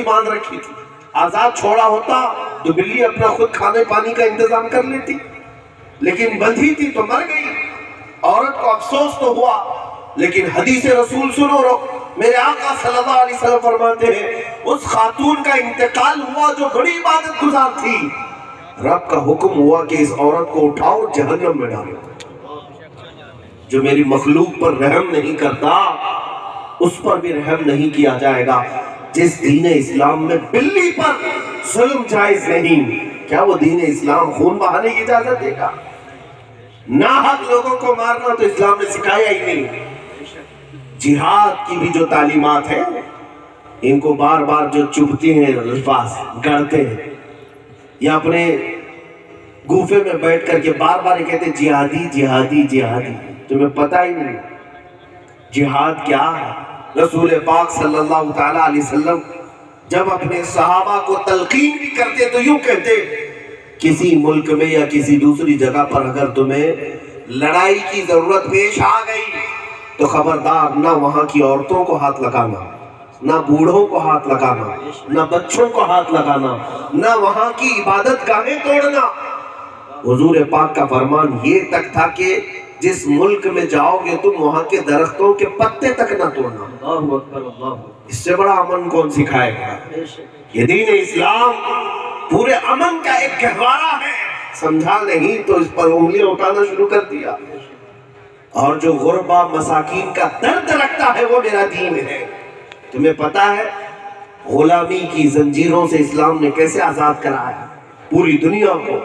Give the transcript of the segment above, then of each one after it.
باندھ رکھی تھی. آزاد چھوڑا ہوتا تو بلی اپنا خود کھانے پانی کا انتظام کر لیتی، لیکن بندھی تھی تو مر گئی. عورت کو افسوس تو ہوا، لیکن حدیث رسول سنو رو. میرے آقا صلی اللہ علیہ وسلم فرماتے ہیں اس خاتون کا انتقال ہوا جو بڑی عبادت گزار تھی. رب کا حکم ہوا کہ اس عورت کو اٹھاؤ جہنم میں ڈالو. جو میری مخلوق پر رحم نہیں کرتا اس پر بھی رحم نہیں کیا جائے گا. جس دین اسلام میں بلی پر ظلم جائز نہیں، کیا وہ دین اسلام خون بہانے کی اجازت دے گا؟ ناحق لوگوں کو مارنا تو اسلام نے سکھایا ہی نہیں. جہاد کی بھی جو تعلیمات ہیں ان کو بار بار جو چبھتے ہیں الفاظ گڑتے ہیں یا اپنے گوفے میں بیٹھ کر کے بار بار یہ کہتے ہیں جہادی جہادی جہادی. تمہیں پتہ ہی نہیں جہاد کیا ہے. رسول پاک صلی اللہ تعالیٰ علیہ وسلم جب اپنے صحابہ کو تلقین بھی کرتے تو یوں کہتے کسی ملک میں یا کسی دوسری جگہ پر اگر تمہیں لڑائی کی ضرورت پیش آ گئی تو خبردار نہ وہاں کی عورتوں کو ہاتھ لگانا، نہ بوڑھوں کو ہاتھ لگانا، نہ بچوں کو ہاتھ لگانا، نہ وہاں کی عبادت گاہیں توڑنا. حضور پاک کا فرمان یہ تک تھا کہ جس ملک میں جاؤ گے تم وہاں کے درختوں کے پتے تک نہ توڑنا. اللہ اکبر اللہ. اس سے بڑا امن کون سکھائے گا؟ یہ دین اسلام پورے امن کا ایک گہوارہ ہے. سمجھا نہیں تو اس پر انگلیاں اٹھانا شروع کر دیا. اور جو غربا مساکین کا درد رکھتا ہے وہ میرا دین ہے. تمہیں پتا ہے غلامی کی زنجیروں سے اسلام نے کیسے آزاد کرایا پوری دنیا کو.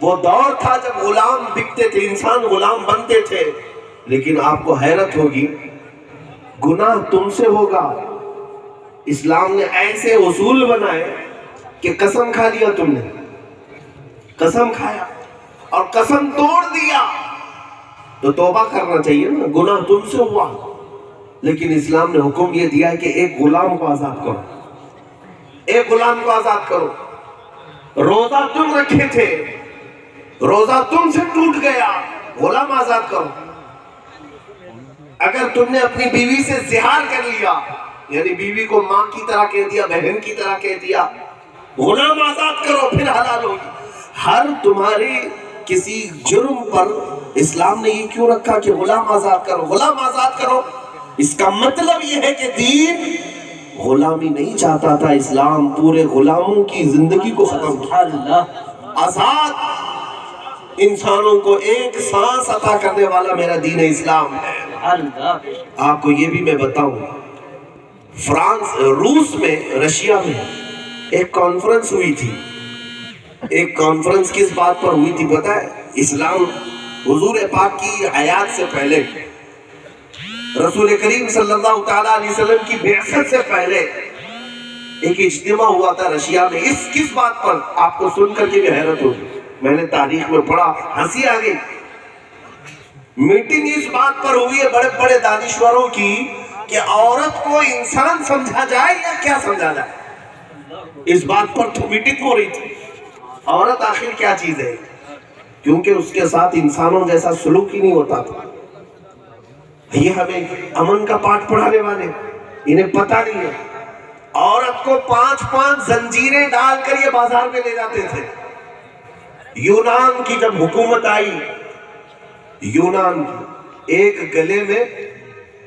وہ دور تھا جب غلام بکتے تھے، انسان غلام بنتے تھے. لیکن آپ کو حیرت ہوگی گناہ تم سے ہوگا. اسلام نے ایسے اصول بنائے کہ قسم کھا لیا تم نے، قسم کھایا اور قسم توڑ دیا تو توبہ کرنا چاہیے نا. گناہ تم سے ہوا لیکن اسلام نے حکم یہ دیا ہے کہ ایک غلام کو آزاد کرو، ایک غلام کو آزاد کرو. روزہ تم رکھے تھے، روزہ تم سے ٹوٹ گیا، غلام آزاد کرو. اگر تم نے اپنی بیوی سے زہار کر لیا، یعنی بیوی کو ماں کی طرح کہہ دیا، بہن کی طرح کہہ دیا، غلام آزاد کرو پھر حلال ہوگی. ہر تمہارے کسی جرم پر اسلام نے یہ کیوں رکھا کہ غلام آزاد کرو، غلام آزاد کرو؟ اس کا مطلب یہ ہے کہ دین غلامی نہیں چاہتا تھا. اسلام پورے غلاموں کی زندگی کو ختم کیا. آزاد انسانوں کو ایک سانس عطا کرنے والا میرا دین اسلام ہے. آپ کو یہ بھی میں بتاؤں، روس میں، رشیا میں ایک کانفرنس ہوئی تھی. ایک کانفرنس کس بات پر ہوئی تھی پتہ ہے؟ اسلام حضور پاک کی حیات سے پہلے، رسول کریم صلی اللہ تعالیٰ علیہ وسلم کی بعثت سے پہلے ایک اجتماع ہوا تھا رشیا میں. اس کس بات پر؟ آپ کو سن کر کے بھی حیرت ہوگی. میں نے تاریخ میں پڑھا، ہنسی آ گئی. میٹنگ اس بات پر ہوئی ہے بڑے بڑے دانشوروں کی کہ عورت کو انسان سمجھا جائے یا کیا سمجھا جائے. اس بات پر تو میٹنگ ہو رہی تھی. عورت آخر کیا چیز ہے؟ کیونکہ اس کے ساتھ انسانوں جیسا سلوک ہی نہیں ہوتا تھا. یہ ہمیں امن کا پاٹھ پڑھانے والے انہیں پتہ نہیں ہے. عورت کو 5 زنجیریں ڈال کر یہ بازار میں لے جاتے تھے. یونان کی جب حکومت آئی، یونان کی ایک گلے میں،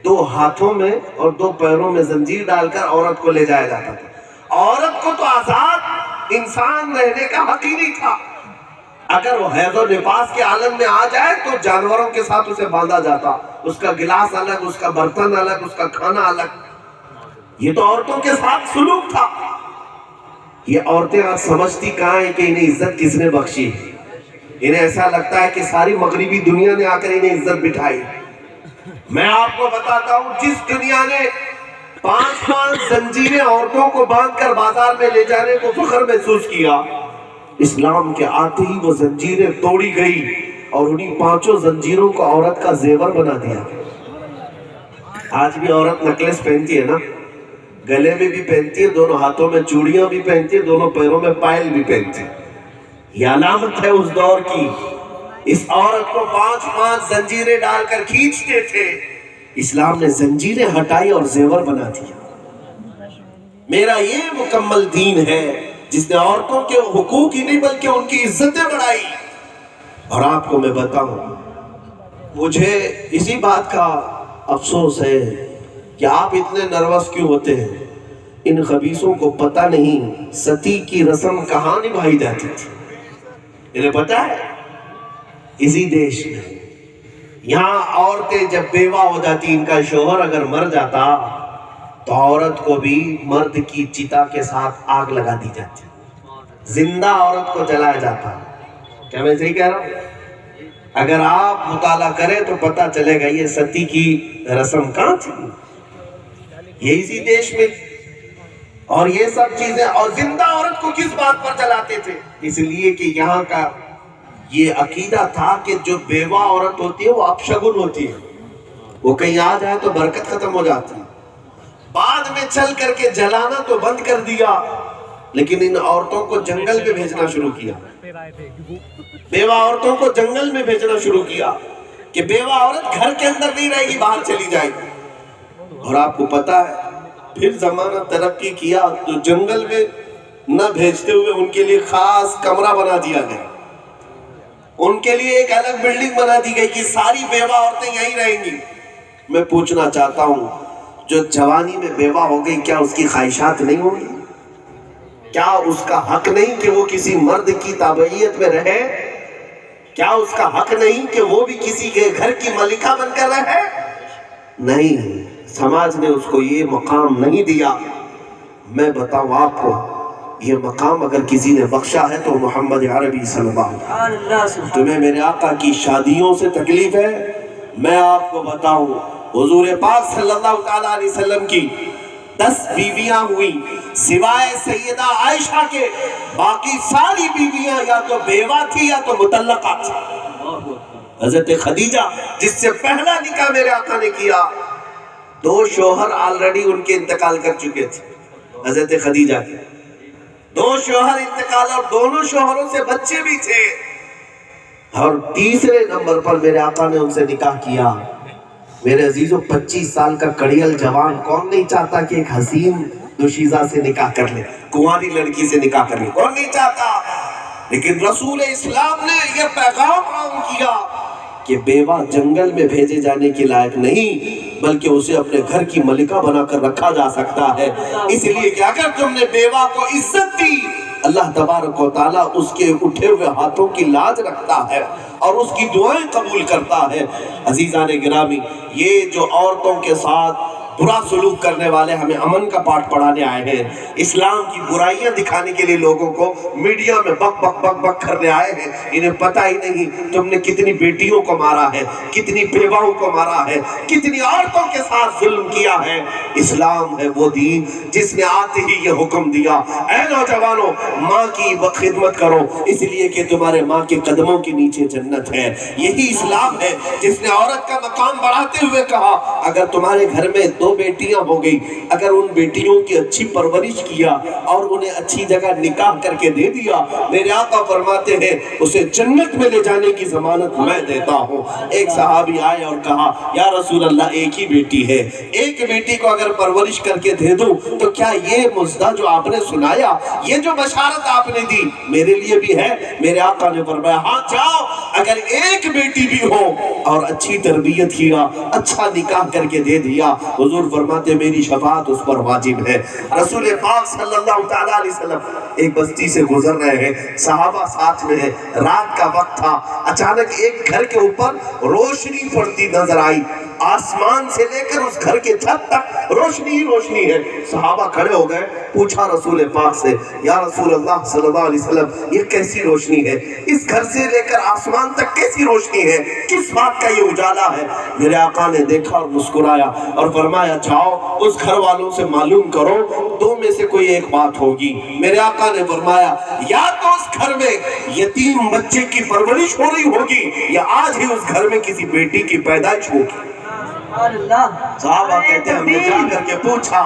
2 ہاتھوں میں اور 2 پیروں میں زنجیر ڈال کر عورت کو لے جایا جاتا تھا. عورت کو تو آزاد انسان رہنے کا حق ہی نہیں تھا. اگر وہ حیض و نفاس کے عالم میں آ جائے تو جانوروں کے ساتھ اسے باندھا جاتا. اس کا گلاس الگ، اس کا برتن الگ، اس کا کھانا الگ. یہ تو عورتوں کے ساتھ سلوک تھا. یہ عورتیں آج سمجھتی کہاں ہیں کہ انہیں عزت کس نے بخشی. انہیں ایسا لگتا ہے کہ ساری مغربی دنیا نے آ کر انہیں عزت بٹھائی. میں آپ کو بتاتا ہوں، جس دنیا نے 5 زنجیریں عورتوں کو باندھ کر بازار میں لے جانے کو فخر محسوس کیا، اسلام کے آتے ہی وہ زنجیریں توڑی گئی اور انہی 5 زنجیروں کو عورت کا زیور بنا دیا. آج بھی عورت نکلس پہنتی ہے نا، گلے میں بھی پہنتی ہے، دونوں ہاتھوں میں چوڑیاں بھی پہنتی ہے، دونوں پیروں میں پائل بھی پہنتی ہے. یہ علامت ہے اس دور کی. اس عورت کو 5 زنجیریں ڈال کر کھینچتے تھے. اسلام نے زنجیریں ہٹائی اور زیور بنا دیا. میرا یہ مکمل دین ہے جس نے عورتوں کے حقوق ہی نہیں بلکہ ان کی عزتیں بڑھائی۔ اور آپ کو میں بتاؤں، مجھے اسی بات کا افسوس ہے کہ آپ اتنے نروس کیوں ہوتے ہیں۔ ان خبیثوں کو پتہ نہیں ستی کی رسم کہاں نبھائی جاتی تھی۔ انہیں پتہ ہے اسی دیش میں یہاں عورتیں جب بیوہ ہو جاتی، ان کا شوہر اگر مر جاتا تو عورت کو بھی مرد کی چتا کے ساتھ آگ لگا دی جاتی، زندہ عورت کو جلایا جاتا۔ کیا میں صحیح کہہ رہا ہوں؟ اگر آپ مطالعہ کریں تو پتہ چلے گا یہ ستی کی رسم کہاں تھی، یہ اسی دیش میں۔ اور یہ سب چیزیں، اور زندہ عورت کو کس بات پر جلاتے تھے؟ اس لیے کہ یہاں کا یہ عقیدہ تھا کہ جو بیوہ عورت ہوتی ہے وہ اپشگن ہوتی ہے، وہ کہیں آ جائے تو برکت ختم ہو جاتی ہے۔ بعد میں چل کر کے جلانا تو بند کر دیا، لیکن ان عورتوں کو جنگل میں بھیجنا شروع کیا، بیوہ عورتوں کو جنگل میں بھیجنا شروع کیا کہ بیوہ عورت گھر کے اندر نہیں رہے گی، باہر چلی جائے گی۔ اور آپ کو پتا ہے پھر زمانہ ترقی کیا تو جنگل میں نہ بھیجتے ہوئے ان کے لیے خاص کمرہ بنا دیا گیا، ان کے لیے ایک الگ بلڈنگ بنا دی گئی کہ ساری بیوہ عورتیں یہیں رہیں گی۔ میں پوچھنا چاہتا ہوں، جو جوانی میں بیوہ ہو گئی کیا اس کی خواہشات نہیں ہوں گی؟ کیا اس کا حق نہیں کہ وہ کسی مرد کی تابعیت میں رہے؟ کیا اس کا حق نہیں کہ وہ بھی کسی کے گھر کی ملکہ بن کر رہے؟ نہیں، سماج نے اس کو یہ مقام نہیں دیا۔ میں بتاؤں آپ کو، یہ مقام اگر کسی نے بخشا ہے تو محمد عربی صلی اللہ علیہ وسلم۔ تمہیں میرے آقا کی شادیوں سے تکلیف ہے؟ میں آپ کو بتاؤں، حضور پاک صلی اللہ علیہ وسلم کی 10 بیویاں ہوئی، سوائے سیدہ عائشہ کے باقی ساری بیویاں یا تو بیوہ تھی یا تو مطلقہ تھی۔ حضرت خدیجہ جس سے پہلا نکاح میرے آقا نے کیا، 2 شوہر آلریڈی ان کے انتقال کر چکے تھے۔ حضرت خدیجہ کے 2 شوہر انتقال، اور دونوں شوہروں سے بچے بھی تھے، اور تیسرے نمبر پر میرے آقا نے ان سے نکاح کیا۔ میرے عزیزوں، 25 سال کا کڑیل جوان کون نہیں چاہتا کہ ایک حسین دوشیزہ سے نکاح کر لے، کنواری لڑکی سے نکاح کر لے؟ کون نہیں چاہتا؟ لیکن رسول اسلام نے یہ پیغام عام کیا کہ بیوہ جنگل میں بھیجے جانے کے لائق نہیں، بلکہ اسے اپنے گھر کی ملکہ بنا کر رکھا جا سکتا ہے۔ اس لیے کہ اگر تم نے بیوہ کو عزت دی، اللہ تبارک و تعالیٰ اس کے اٹھے ہوئے ہاتھوں کی لاج رکھتا ہے اور اس کی دعائیں قبول کرتا ہے۔ عزیزان گرامی، یہ جو عورتوں کے ساتھ برا سلوک کرنے والے ہمیں امن کا پاٹ پڑھانے آئے ہیں، اسلام کی برائیاں دکھانے کے لیے لوگوں کو میڈیا میں بک بک بک بک کرنے آئے ہیں، انہیں پتہ ہی نہیں تم نے کتنی بیٹیوں کو مارا ہے، کتنی بیواؤں کو مارا ہے، کتنی عورتوں کے ساتھ ظلم کیا ہے۔ اسلام ہے وہ دین جس نے آتے ہی یہ حکم دیا، اے نوجوانوں ماں کی خدمت کرو، اس لیے کہ تمہارے ماں کے قدموں کے نیچے جنت ہے۔ یہی اسلام ہے جس نے عورت کا مقام بڑھاتے ہوئے کہا اگر تمہارے گھر میں 2 بیٹیاں ہو گئی، اگر ان بیٹیوں کی اچھی پرورش کیا اور انہیں اچھی جگہ نکاح کر کے دے دیا، میرے آقا فرماتے ہیں اسے جنت میں لے جانے کی ضمانت میں دیتا ہوں۔ ایک صحابی آئے اور کہا یا رسول اللہ ایک ہی بیٹی ہے، ایک بیٹی کو اگر پرورش کر کے دے دوں تو کیا یہ مزدہ جو آپ نے سنایا، یہ جو بشارت آپ نے دی میرے لیے بھی ہے؟ میرے آقا نے فرمایا ہاں جاؤ، اگر ایک بیٹی بھی ہو اور اچھی تربیت کیا، اچھا نکاح کر کے دے دیا، حضور فرماتے میری شفاعت اس پر واجب ہے۔ رسول پاک صلی اللہ علیہ وسلم ایک بستی سے گزر رہے ہیں، صحابہ ساتھ میں ہیں، رات کا وقت تھا، اچانک ایک گھر کے اوپر روشنی پڑتی نظر آئی، آسمان سے لے کر اس گھر کے چھت تک روشنی ہی روشنی ہے۔ صحابہ کھڑے ہو گئے، پوچھا رسول پاک سے یا رسول اللہ صلی اللہ علیہ وسلم یہ کیسی روشنی ہے، اس گھر سے لے کر آسمان تک کیسی روشنی ہے، کس بات کا یہ اجالا ہے؟ میرے آقا نے دیکھا اور مسکرایا اور فرمایا جاؤ اس گھر والوں سے معلوم کرو، 2 میں سے کوئی ایک بات ہوگی۔ میرے آقا نے فرمایا یا تو اس گھر میں یتیم بچے کی پرورش ہو رہی ہوگی یا آج ہی اس گھر میں کسی بیٹی کی پیدائش ہوگی۔ صحابہ کہتے ہیں ہم نے جا کر کے پوچھا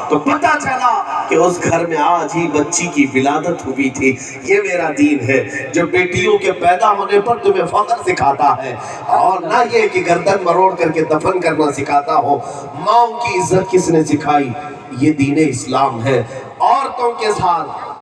تو پتہ چلا کہ اس گھر میں آج ہی بچی کی ولادت ہوئی تھی۔ یہ میرا دین ہے جو بیٹیوں کے پیدا ہونے پر تمہیں فخر سکھاتا ہے، اور نہ یہ کہ گردن مروڑ کر کے دفن کرنا سکھاتا ہو۔ ماؤں کی عزت کس نے سکھائی؟ یہ دین اسلام ہے۔ عورتوں کے ساتھ